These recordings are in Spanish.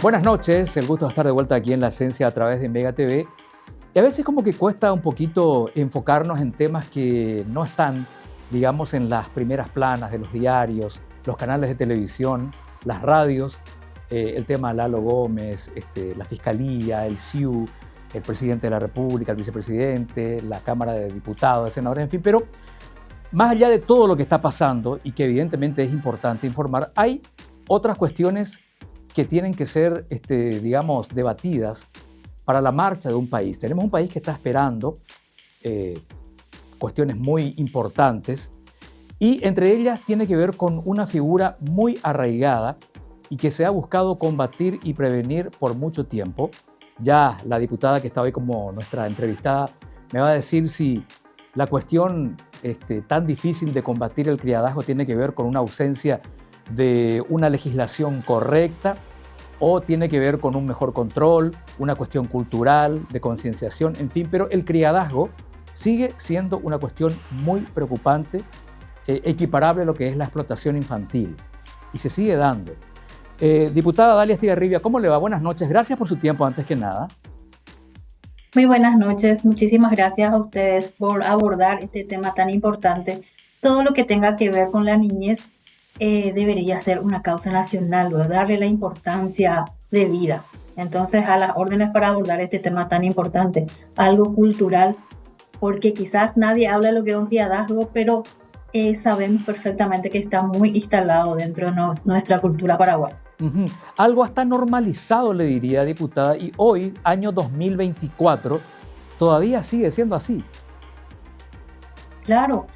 Buenas noches, el gusto de estar de vuelta aquí en La Esencia a través de Mega TV. Y a veces como que cuesta un poquito enfocarnos en temas que no están, digamos, en las primeras planas de los diarios, los canales de televisión, las radios, el tema de Lalo Gómez, la Fiscalía, el SIU, el presidente de la República, el vicepresidente, la Cámara de Diputados, de Senadores, en fin. Pero más allá de todo lo que está pasando y que evidentemente es importante informar, hay otras cuestiones que tienen que ser, digamos, debatidas para la marcha de un país. Tenemos un país que está esperando cuestiones muy importantes y entre ellas tiene que ver con una figura muy arraigada y que se ha buscado combatir y prevenir por mucho tiempo. Ya la diputada que está hoy como nuestra entrevistada me va a decir si la cuestión tan difícil de combatir el criadazgo tiene que ver con una ausencia de una legislación correcta o tiene que ver con un mejor control, una cuestión cultural, de concienciación, en fin, pero el criadazgo sigue siendo una cuestión muy preocupante, equiparable a lo que es la explotación infantil, y se sigue dando. Diputada Dalia Estigarribia, ¿cómo le va? Buenas noches, gracias por su tiempo antes que nada. Muy buenas noches, muchísimas gracias a ustedes por abordar este tema tan importante. Todo lo que tenga que ver con la niñez debería ser una causa nacional, ¿verdad? Darle la importancia de vida. Entonces, a las órdenes para abordar este tema tan importante, algo cultural, porque quizás nadie habla de lo que es un criadazgo, pero sabemos perfectamente que está muy instalado dentro de nuestra cultura paraguaya. Algo hasta normalizado, le diría, diputada, y hoy, año 2024, todavía sigue siendo así. Claro,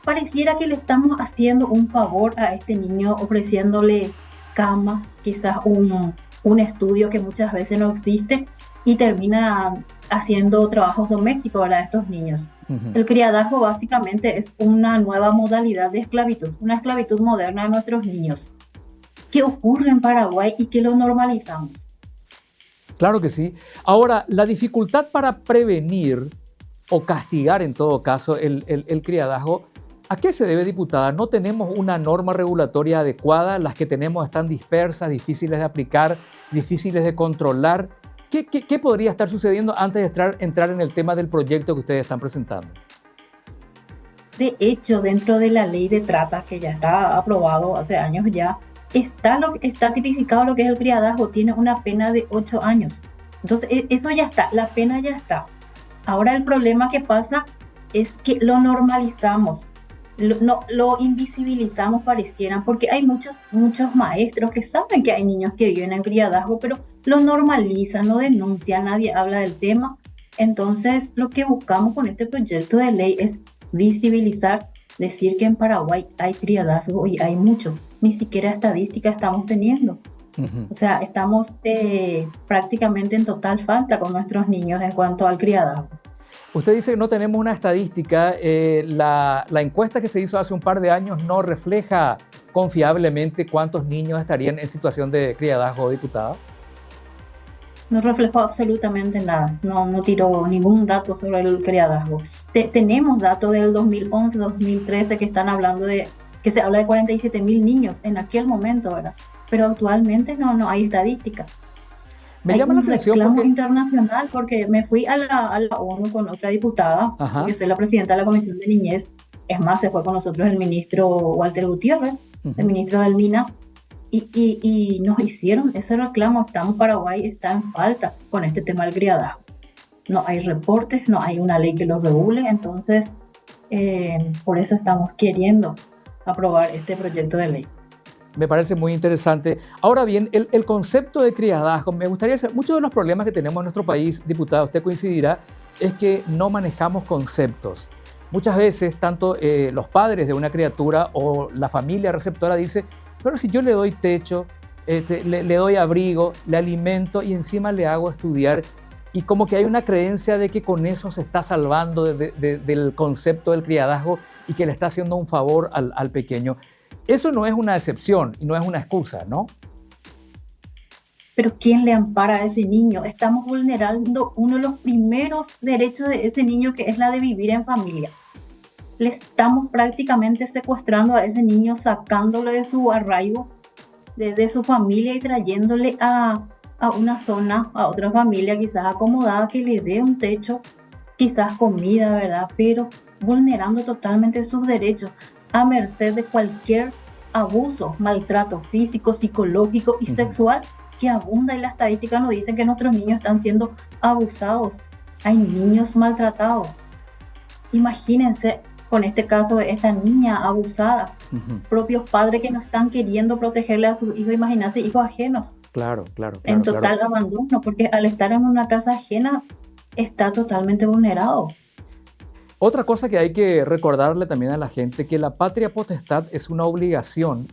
pareciera que le estamos haciendo un favor a este niño ofreciéndole cama, quizás un estudio que muchas veces no existe y termina haciendo trabajos domésticos para estos niños. El criadazgo básicamente es una nueva modalidad de esclavitud, una esclavitud moderna de nuestros niños, que ocurre en Paraguay y que lo normalizamos. Claro que sí. Ahora, la dificultad para prevenir o castigar en todo caso el criadazgo, ¿a qué se debe, diputada? ¿No tenemos una norma regulatoria adecuada? Las que tenemos están dispersas, difíciles de aplicar, difíciles de controlar. ¿Qué podría estar sucediendo antes de entrar en el tema del proyecto que ustedes están presentando? De hecho, dentro de la ley de trata, que ya está aprobado hace años ya, está tipificado lo que es el criadazgo, tiene una pena de 8 años. Entonces, eso ya está, la pena ya está. Ahora el problema que pasa es que lo normalizamos, lo invisibilizamos parecieran, porque hay muchos maestros que saben que hay niños que viven en criadazgo, pero lo normalizan, lo denuncian, nadie habla del tema. Entonces, lo que buscamos con este proyecto de ley es visibilizar, decir que en Paraguay hay criadazgo y hay mucho. Ni siquiera estadística estamos teniendo. O sea, estamos prácticamente en total falta con nuestros niños en cuanto al criadazgo. Usted dice que no tenemos una estadística. La encuesta que se hizo hace un par de años no refleja confiablemente cuántos niños estarían en situación de criadazgo, diputada. No reflejó absolutamente nada, no tiró ningún dato sobre el criadazgo. Tenemos datos del 2011, 2013 que están hablando que se habla de 47.000 niños en aquel momento, ¿verdad? Pero actualmente no hay estadística. Me llama la atención reclamo porque internacional porque me fui a la ONU con otra diputada, yo soy la presidenta de la Comisión de Niñez. Es más, se fue con nosotros el ministro Walter Gutiérrez, el ministro del MINA, y nos hicieron ese reclamo. Paraguay está en falta con este tema del criadazgo. No hay reportes, no hay una ley que lo regule, entonces por eso estamos queriendo aprobar este proyecto de ley. Me parece muy interesante. Ahora bien, el concepto de criadazgo, me gustaría saber, muchos de los problemas que tenemos en nuestro país, diputada, usted coincidirá, es que no manejamos conceptos. Muchas veces, tanto los padres de una criatura o la familia receptora dice, pero si yo le doy techo, le doy abrigo, le alimento y encima le hago estudiar, y como que hay una creencia de que con eso se está salvando del concepto del criadazgo y que le está haciendo un favor al pequeño. Eso no es una excepción y no es una excusa, ¿no? Pero ¿quién le ampara a ese niño? Estamos vulnerando uno de los primeros derechos de ese niño, que es la de vivir en familia. le estamos prácticamente secuestrando a ese niño, sacándole de su arraigo, de su familia y trayéndole a una zona, a otra familia quizás acomodada que le dé un techo, quizás comida, ¿verdad? Pero vulnerando totalmente sus derechos a merced de cualquier abuso, maltrato físico, psicológico y Ujú. sexual que abunda, y las estadísticas nos dicen que nuestros niños están siendo abusados. Hay niños maltratados. Imagínense con este caso de esta niña abusada, Ujú. propios padres que no están queriendo protegerle a sus hijos, imagínate, hijos ajenos, Claro, claro, en claro, claro. total abandono, porque al estar en una casa ajena está totalmente vulnerado. Otra cosa que hay que recordarle también a la gente, que la patria potestad es una obligación,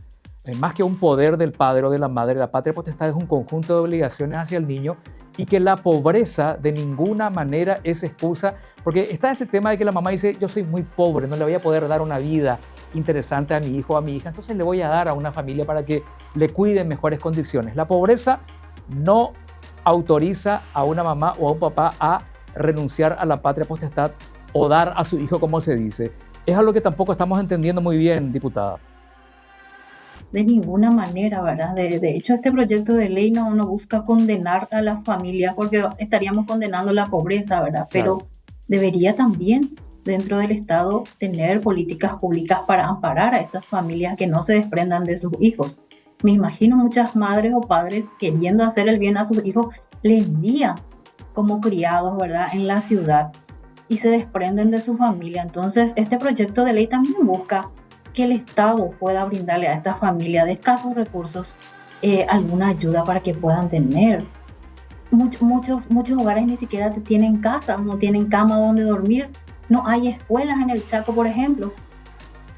más que un poder del padre o de la madre. La patria potestad es un conjunto de obligaciones hacia el niño, y que la pobreza de ninguna manera es excusa, porque está ese tema de que la mamá dice: yo soy muy pobre, no le voy a poder dar una vida interesante a mi hijo o a mi hija, entonces le voy a dar a una familia para que le cuide en mejores condiciones. La pobreza no autoriza a una mamá o a un papá a renunciar a la patria potestad o dar a su hijo, como se dice. Es algo que tampoco estamos entendiendo muy bien, diputada. De ninguna manera, ¿verdad? De hecho, este proyecto de ley no busca condenar a las familias porque estaríamos condenando la pobreza, ¿verdad? Claro. Pero debería también dentro del Estado tener políticas públicas para amparar a estas familias que no se desprendan de sus hijos. Me imagino muchas madres o padres queriendo hacer el bien a sus hijos, le envían como criados, ¿verdad? En la ciudad y se desprenden de su familia. Entonces, este proyecto de ley también busca que el Estado pueda brindarle a esta familia de escasos recursos alguna ayuda para que puedan tener. Muchos hogares ni siquiera tienen casa, no tienen cama donde dormir, no hay escuelas en el Chaco, por ejemplo. Ujú.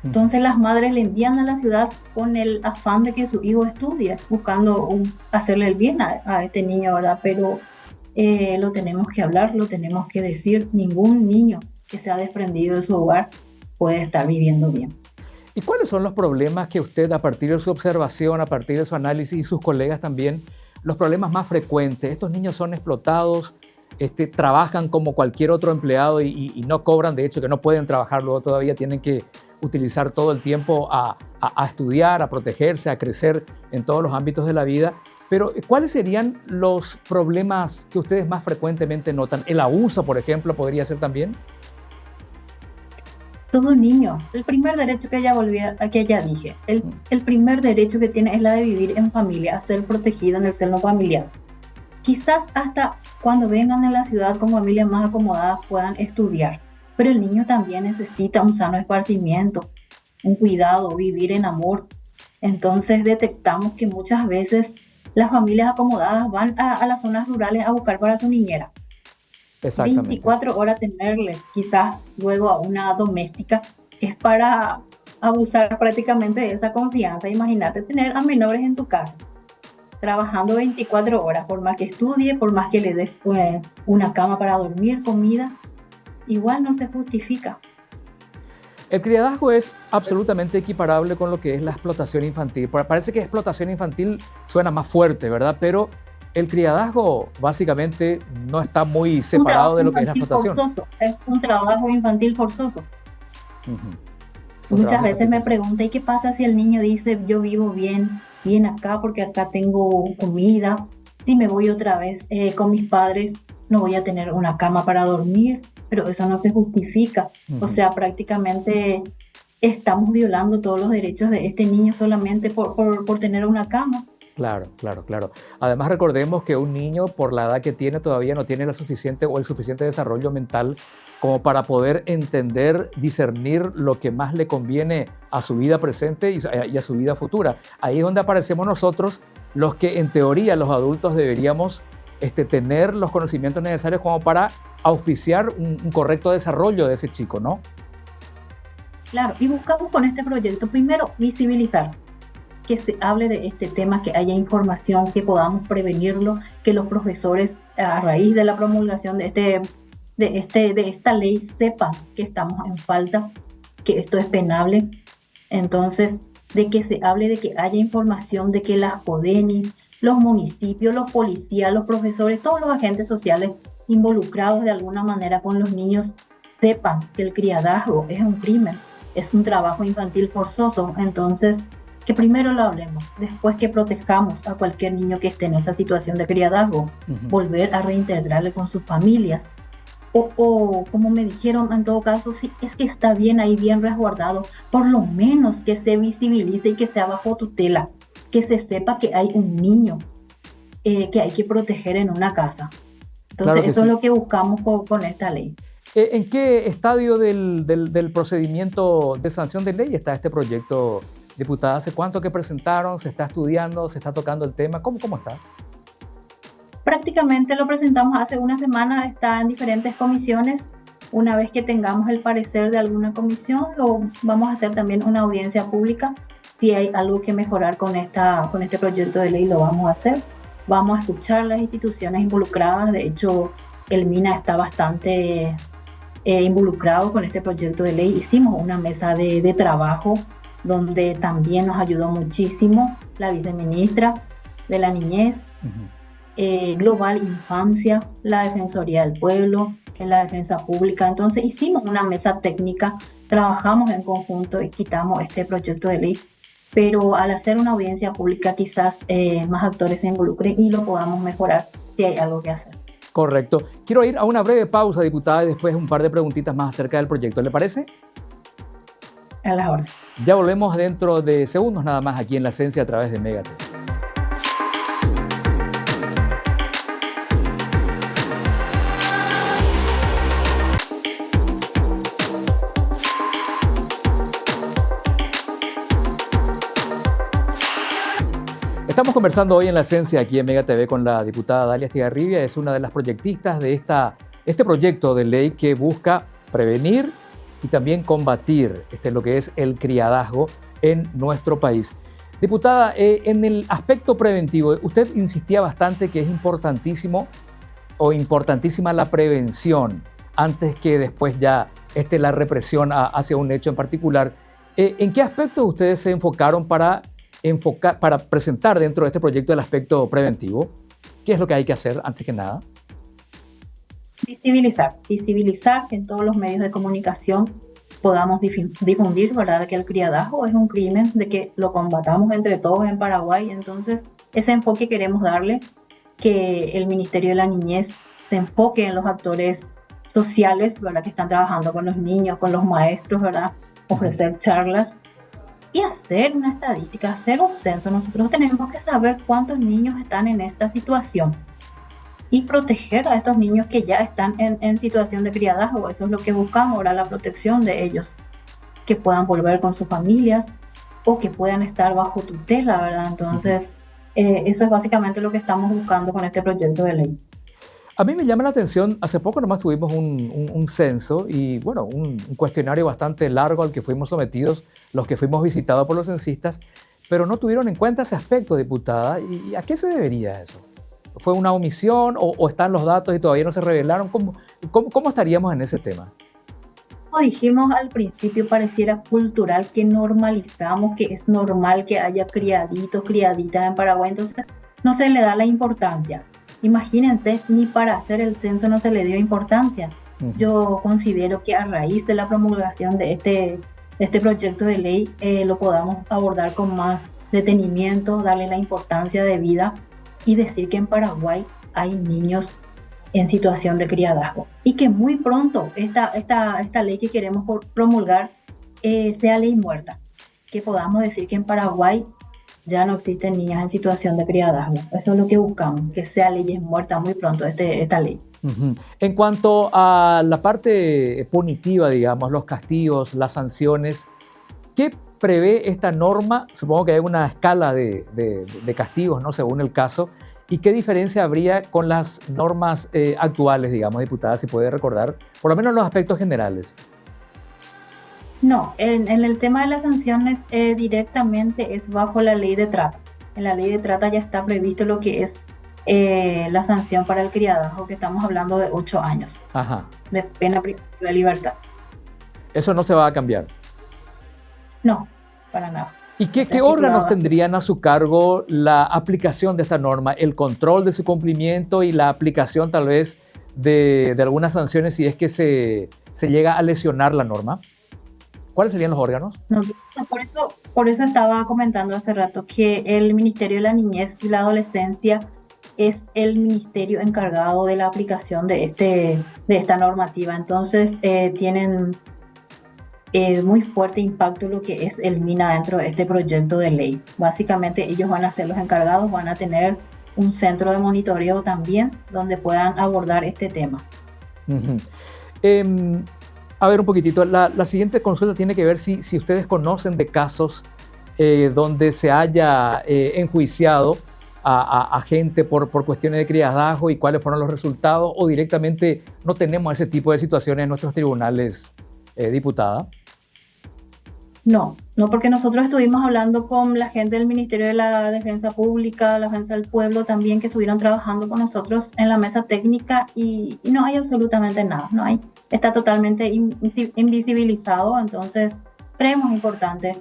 Entonces las madres le envían a la ciudad con el afán de que su hijo estudie, buscando hacerle el bien a este niño, ¿verdad? Pero lo tenemos que hablar, lo tenemos que decir. Ningún niño que se ha desprendido de su hogar puede estar viviendo bien. ¿Y cuáles son los problemas que usted, a partir de su observación, a partir de su análisis, y sus colegas también, los problemas más frecuentes? Estos niños son explotados, trabajan como cualquier otro empleado y no cobran, de hecho que no pueden trabajar, luego todavía tienen que utilizar todo el tiempo a estudiar, a protegerse, a crecer en todos los ámbitos de la vida. Pero ¿cuáles serían los problemas que ustedes más frecuentemente notan? ¿El abuso, por ejemplo, podría ser también? Todo niño, el primer derecho que ella dije, el primer derecho que tiene es la de vivir en familia, a ser protegido en el seno familiar. Quizás hasta cuando vengan a la ciudad con familias más acomodadas puedan estudiar, pero el niño también necesita un sano esparcimiento, un cuidado, vivir en amor. Entonces detectamos que muchas veces las familias acomodadas van a las zonas rurales a buscar para su niñera. Exactamente. 24 horas tenerle, quizás luego a una doméstica, es para abusar prácticamente de esa confianza. Imagínate tener a menores en tu casa, trabajando 24 horas, por más que estudie, por más que le des una cama para dormir, comida, igual no se justifica. El criadazgo es absolutamente equiparable con lo que es la explotación infantil. Parece que explotación infantil suena más fuerte, ¿verdad? Pero el criadazgo básicamente no está muy Un separado trabajo de lo que es la infantil explotación. forzoso, es un trabajo infantil forzoso. Ujú. Un Muchas trabajo veces infantil me forzado. pregunta, ¿y qué pasa si el niño dice, yo vivo bien, bien acá porque acá tengo comida? Si me voy otra vez con mis padres, no voy a tener una cama para dormir, pero eso no se justifica. O Ujú. sea, prácticamente estamos violando todos los derechos de este niño solamente por tener una cama. Claro, claro, claro. Además, recordemos que un niño, por la edad que tiene, todavía no tiene la suficiente o el suficiente desarrollo mental como para poder entender, discernir lo que más le conviene a su vida presente y a su vida futura. Ahí es donde aparecemos nosotros, los que en teoría los adultos deberíamos tener los conocimientos necesarios como para auspiciar un correcto desarrollo de ese chico, ¿no? Claro, y buscamos con este proyecto primero visibilizar, que se hable de este tema, que haya información, que podamos prevenirlo, que los profesores a raíz de la promulgación de esta ley sepan que estamos en falta, que esto es penable. Entonces, de que se hable, de que haya información, de que las CODENI, los municipios, los policías, los profesores, todos los agentes sociales involucrados de alguna manera con los niños sepan que el criadazgo es un crimen, es un trabajo infantil forzoso. Entonces, que primero lo hablemos, después que protejamos a cualquier niño que esté en esa situación de criadazgo, volver a reintegrarle con sus familias. O como me dijeron, en todo caso, si es que está bien ahí, bien resguardado, por lo menos que se visibilice y que sea bajo tutela, que se sepa que hay un niño que hay que proteger en una casa. Entonces, Claro que eso sí. es lo que buscamos con esta ley. ¿En qué estadio del procedimiento de sanción de ley está este proyecto, diputada? ¿Hace cuánto que presentaron? ¿Se está estudiando? ¿Se está tocando el tema? ¿Cómo está? Prácticamente lo presentamos hace una semana, está en diferentes comisiones. Una vez que tengamos el parecer de alguna comisión, lo vamos a hacer también una audiencia pública. Si hay algo que mejorar con este proyecto de ley, lo vamos a hacer. Vamos a escuchar las instituciones involucradas. De hecho, el MINA está bastante involucrado con este proyecto de ley. Hicimos una mesa de trabajo donde también nos ayudó muchísimo la viceministra de la Niñez, Global Infancia, la Defensoría del Pueblo, la Defensa Pública. Entonces hicimos una mesa técnica, trabajamos en conjunto y quitamos este proyecto de ley, pero al hacer una audiencia pública quizás más actores se involucren y lo podamos mejorar si hay algo que hacer. Correcto. Quiero ir a una breve pausa, diputada, y después un par de preguntitas más acerca del proyecto. ¿Le parece? A la orden. Ya volvemos dentro de segundos nada más aquí en La Esencia a través de Mega TV. Estamos conversando hoy en La Esencia, aquí en Mega TV, con la diputada Dalia Estigarribia. Es una de las proyectistas de este proyecto de ley que busca prevenir y también combatir lo que es el criadazgo en nuestro país. Diputada, en el aspecto preventivo, usted insistía bastante que es importantísimo o importantísima la prevención antes que después ya la represión hacia un hecho en particular. ¿En qué aspectos ustedes se enfocaron para presentar dentro de este proyecto el aspecto preventivo? ¿Qué es lo que hay que hacer antes que nada? Visibilizar que en todos los medios de comunicación podamos difundir, ¿verdad?, que el criadazgo es un crimen, de que lo combatamos entre todos en Paraguay. Entonces, ese enfoque queremos darle, que el Ministerio de la Niñez se enfoque en los actores sociales, ¿verdad?, que están trabajando con los niños, con los maestros, ¿verdad?, ofrecer charlas y hacer una estadística, hacer un censo. Nosotros tenemos que saber cuántos niños están en esta situación y proteger a estos niños que ya están en situación de criadazgo. Eso es lo que buscamos ahora, la protección de ellos, que puedan volver con sus familias o que puedan estar bajo tutela, ¿verdad? Entonces, eso es básicamente lo que estamos buscando con este proyecto de ley. A mí me llama la atención, hace poco nomás tuvimos un censo y bueno, un cuestionario bastante largo al que fuimos sometidos los que fuimos visitados por los censistas, pero no tuvieron en cuenta ese aspecto, diputada. ¿Y a qué se debería eso? ¿Fue una omisión o están los datos y todavía no se revelaron? ¿Cómo estaríamos en ese tema? Como dijimos al principio, pareciera cultural que normalizamos, que es normal que haya criaditos, criaditas en Paraguay, entonces no se le da la importancia. Imagínense, ni para hacer el censo no se le dio importancia. Yo considero que a raíz de la promulgación de este proyecto de ley lo podamos abordar con más detenimiento, darle la importancia debida y decir que en Paraguay hay niños en situación de criadazgo y que muy pronto esta ley que queremos promulgar sea ley muerta, que podamos decir que en Paraguay ya no existen niñas en situación de criadazgo. Eso es lo que buscamos, que sea ley muerta muy pronto esta ley. En cuanto a la parte punitiva, digamos, los castigos, las sanciones, ¿qué prevé esta norma? Supongo que hay una escala de castigos, ¿no?, según el caso. ¿Y qué diferencia habría con las normas actuales, digamos, diputada, si puede recordar, por lo menos los aspectos generales? No, en el tema de las sanciones directamente es bajo la ley de trata. En la ley de trata ya está previsto lo que es la sanción para el criadazgo, que estamos hablando de 8 años de pena privativa de libertad. ¿Eso no se va a cambiar? No, para nada. ¿Y qué órganos tendrían a su cargo la aplicación de esta norma, el control de su cumplimiento y la aplicación tal vez de algunas sanciones si es que se llega a lesionar la norma? ¿Cuáles serían los órganos? No, por eso estaba comentando hace rato que el Ministerio de la Niñez y la Adolescencia es el ministerio encargado de la aplicación de esta normativa. Entonces, tienen muy fuerte impacto lo que es el MINA dentro de este proyecto de ley. Básicamente, ellos van a ser los encargados, van a tener un centro de monitoreo también donde puedan abordar este tema. Uh-huh. A ver un poquitito, la siguiente consulta tiene que ver si ustedes conocen de casos donde se haya enjuiciado a gente por cuestiones de criadazgo y cuáles fueron los resultados, o directamente no tenemos ese tipo de situaciones en nuestros tribunales, diputada. No, porque nosotros estuvimos hablando con la gente del Ministerio de la Defensa Pública, la Defensa del Pueblo también, que estuvieron trabajando con nosotros en la mesa técnica y no hay absolutamente nada, no hay, está totalmente invisibilizado. Entonces creemos importante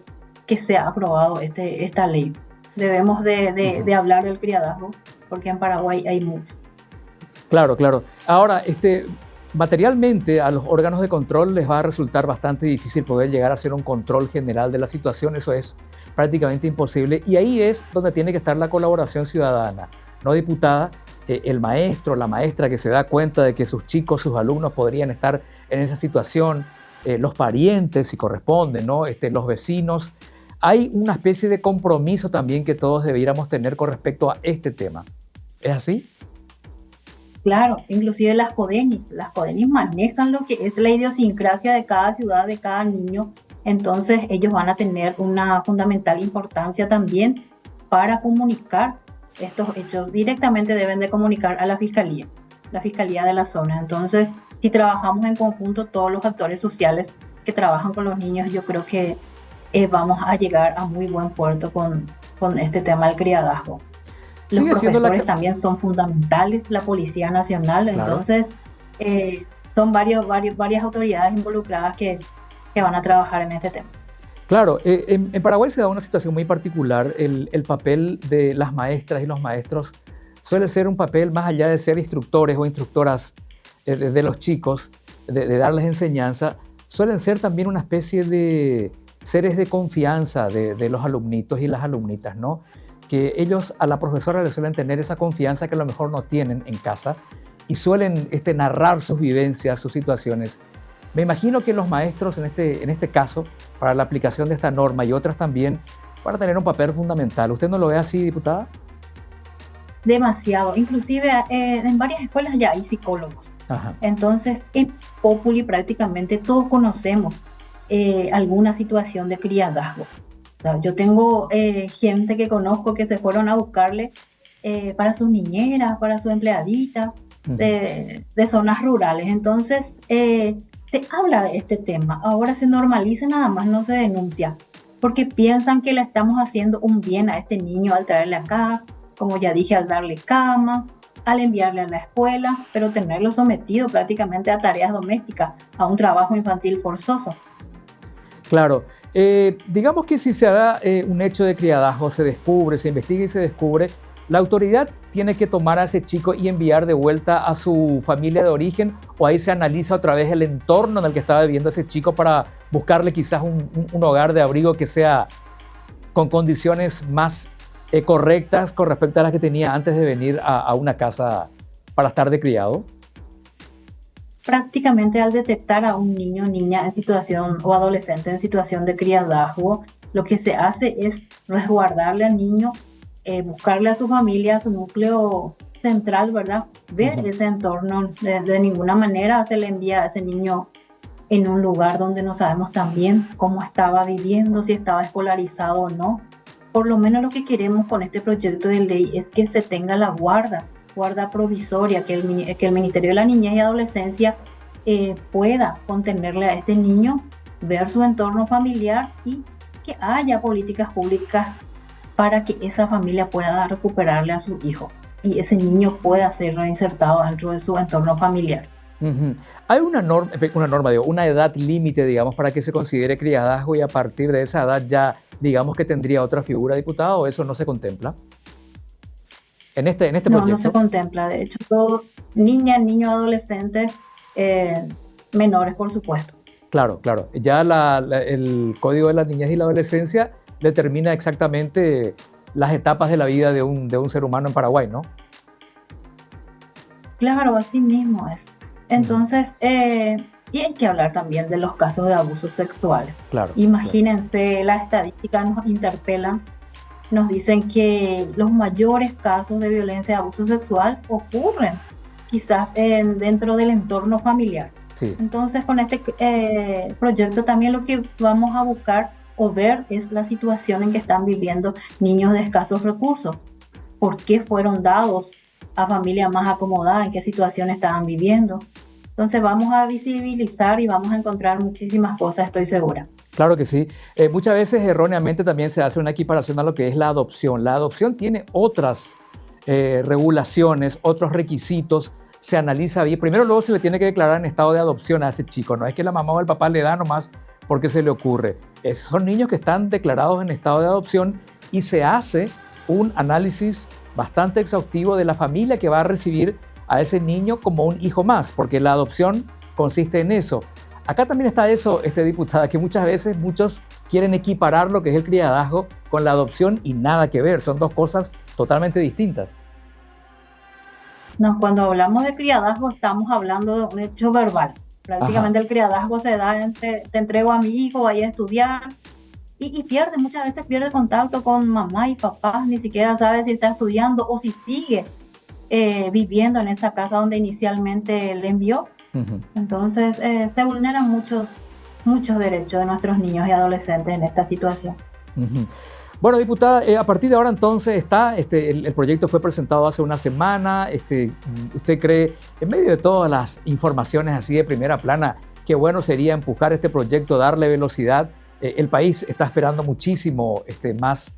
que sea aprobado esta ley. Debemos de hablar del criadazgo, porque en Paraguay hay mucho. Claro. Ahora, materialmente a los órganos de control les va a resultar bastante difícil poder llegar a hacer un control general de la situación. Eso es prácticamente imposible, y ahí es donde tiene que estar la colaboración ciudadana, ¿no, diputada? El maestro, la maestra que se da cuenta de que sus chicos, sus alumnos podrían estar en esa situación, los parientes si corresponde, ¿no? Los vecinos. Hay una especie de compromiso también que todos debiéramos tener con respecto a este tema. ¿Es así? Claro, inclusive las CODENIS manejan lo que es la idiosincrasia de cada ciudad, de cada niño. Entonces ellos van a tener una fundamental importancia también para comunicar estos hechos. Directamente deben de comunicar a la fiscalía de la zona. Entonces, si trabajamos en conjunto todos los actores sociales que trabajan con los niños, yo creo que vamos a llegar a muy buen puerto con este tema del criadazgo. Los profesores también son fundamentales, la Policía Nacional. Claro. Entonces son varias autoridades involucradas que van a trabajar en este tema. Claro, en Paraguay se da una situación muy particular. El papel de las maestras y los maestros suele ser un papel más allá de ser instructores o instructoras de los chicos, de darles enseñanza, suelen ser también una especie de seres de confianza de los alumnitos y las alumnitas, ¿no? Que ellos a la profesora le suelen tener esa confianza que a lo mejor no tienen en casa y suelen narrar sus vivencias, sus situaciones. Me imagino que los maestros en este caso, para la aplicación de esta norma y otras también, van a tener un papel fundamental. ¿Usted no lo ve así, diputada? Demasiado. Inclusive en varias escuelas ya hay psicólogos. Ajá. Entonces, en Populi prácticamente todos conocemos alguna situación de criadazgo. Yo tengo gente que conozco que se fueron a buscarle para sus niñeras, para su empleadita de zonas rurales. Entonces, se habla de este tema. Ahora se normaliza, nada más no se denuncia, porque piensan que le estamos haciendo un bien a este niño al traerle acá, como ya dije, al darle cama, al enviarle a la escuela, pero tenerlo sometido prácticamente a tareas domésticas, a un trabajo infantil forzoso. Claro. Digamos que si se da un hecho de criadazgo, se descubre, se investiga y se descubre, la autoridad tiene que tomar a ese chico y enviar de vuelta a su familia de origen, o ahí se analiza otra vez el entorno en el que estaba viviendo ese chico para buscarle quizás un hogar de abrigo que sea con condiciones más correctas con respecto a las que tenía antes de venir a una casa para estar de criado. Prácticamente al detectar a un niño o niña en situación o adolescente en situación de criadazgo, lo que se hace es resguardarle al niño, buscarle a su familia, a su núcleo central, ¿verdad? Ver ese entorno. De ninguna manera se le envía a ese niño en un lugar donde no sabemos también cómo estaba viviendo, si estaba escolarizado o no. Por lo menos lo que queremos con este proyecto de ley es que se tenga la guarda provisoria, que el Ministerio de la Niñez y Adolescencia pueda contenerle a este niño, ver su entorno familiar y que haya políticas públicas para que esa familia pueda recuperarle a su hijo y ese niño pueda ser reinsertado dentro de su entorno familiar. Hay una edad límite, digamos, para que se considere criadazgo, y a partir de esa edad ya, digamos, que tendría otra figura, diputado, ¿o eso no se contempla? En este proyecto. No se contempla. De hecho, todo niña, niño, adolescente menores, por supuesto. Claro, claro. Ya el Código de la Niñez y la Adolescencia determina exactamente las etapas de la vida de un ser humano en Paraguay, ¿no? Claro, así mismo es. Ujú. Entonces, y hay que hablar también de los casos de abusos sexuales. Claro, claro. Imagínense, las estadísticas nos interpelan, nos dicen que los mayores casos de violencia y abuso sexual ocurren quizás dentro del entorno familiar. Sí. Entonces, con este proyecto también lo que vamos a buscar o ver es la situación en que están viviendo niños de escasos recursos. ¿Por qué fueron dados a familias más acomodadas? ¿En qué situación estaban viviendo? Entonces vamos a visibilizar y vamos a encontrar muchísimas cosas, estoy segura. Claro que sí. Muchas veces erróneamente también se hace una equiparación a lo que es la adopción. La adopción tiene otras regulaciones, otros requisitos, se analiza bien. Primero luego se le tiene que declarar en estado de adopción a ese chico. No es que la mamá o el papá le da nomás porque se le ocurre. Son niños que están declarados en estado de adopción y se hace un análisis bastante exhaustivo de la familia que va a recibir a ese niño como un hijo más, porque la adopción consiste en eso. Acá también está eso, diputada, que muchas veces muchos quieren equiparar lo que es el criadazgo con la adopción y nada que ver, son dos cosas totalmente distintas. No, cuando hablamos de criadazgo estamos hablando de un hecho verbal. Ajá. Prácticamente el criadazgo se da entre te entrego a mi hijo, vaya a estudiar y pierde, muchas veces pierde contacto con mamá y papá, ni siquiera sabe si está estudiando o si sigue viviendo en esa casa donde inicialmente le envió. Ujú. Entonces se vulneran muchos derechos de nuestros niños y adolescentes en esta situación. Ujú. Bueno, diputada, a partir de ahora entonces está, el proyecto fue presentado hace una semana. ¿Usted cree, en medio de todas las informaciones así de primera plana, qué bueno sería empujar este proyecto, darle velocidad? El país está esperando muchísimo más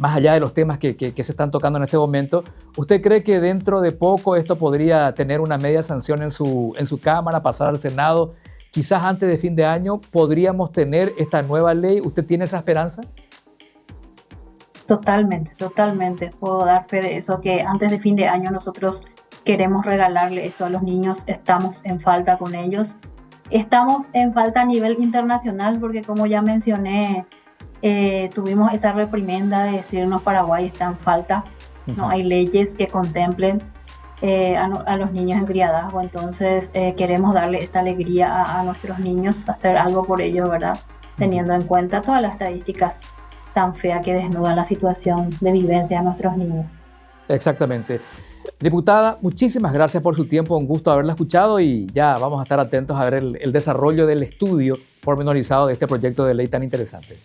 allá de los temas que se están tocando en este momento. ¿Usted cree que dentro de poco esto podría tener una media sanción en su Cámara, pasar al Senado? Quizás antes de fin de año podríamos tener esta nueva ley. ¿Usted tiene esa esperanza? Totalmente, totalmente. Puedo dar fe de eso, que antes de fin de año nosotros queremos regalarle esto a los niños. Estamos en falta con ellos. Estamos en falta a nivel internacional porque, como ya mencioné, tuvimos esa reprimenda de decirnos Paraguay está en falta. No Ujú. hay leyes que contemplen a los niños en criadazgo. Entonces queremos darle esta alegría a nuestros niños, hacer algo por ellos, ¿verdad? Ujú. Teniendo en cuenta todas las estadísticas tan fea que desnuda la situación de vivencia de nuestros niños. Exactamente. Diputada, muchísimas gracias por su tiempo, un gusto haberla escuchado y ya vamos a estar atentos a ver el desarrollo del estudio pormenorizado de este proyecto de ley tan interesante.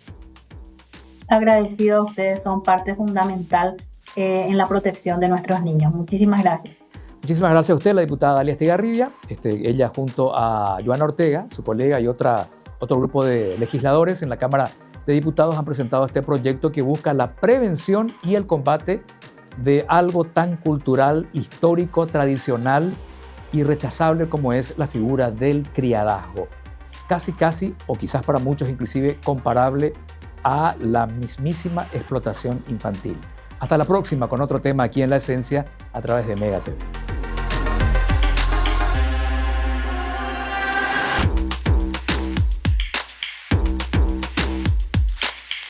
Agradecido a ustedes, son parte fundamental en la protección de nuestros niños. Muchísimas gracias. Muchísimas gracias a usted, la diputada Dalia Estigarribia. Ella junto a Joana Ortega, su colega y otro grupo de legisladores en la Cámara de Diputados han presentado este proyecto que busca la prevención y el combate de algo tan cultural, histórico, tradicional y rechazable como es la figura del criadazgo. Casi, o quizás para muchos inclusive comparable a la mismísima explotación infantil. Hasta la próxima con otro tema aquí en La Esencia a través de Mega TV.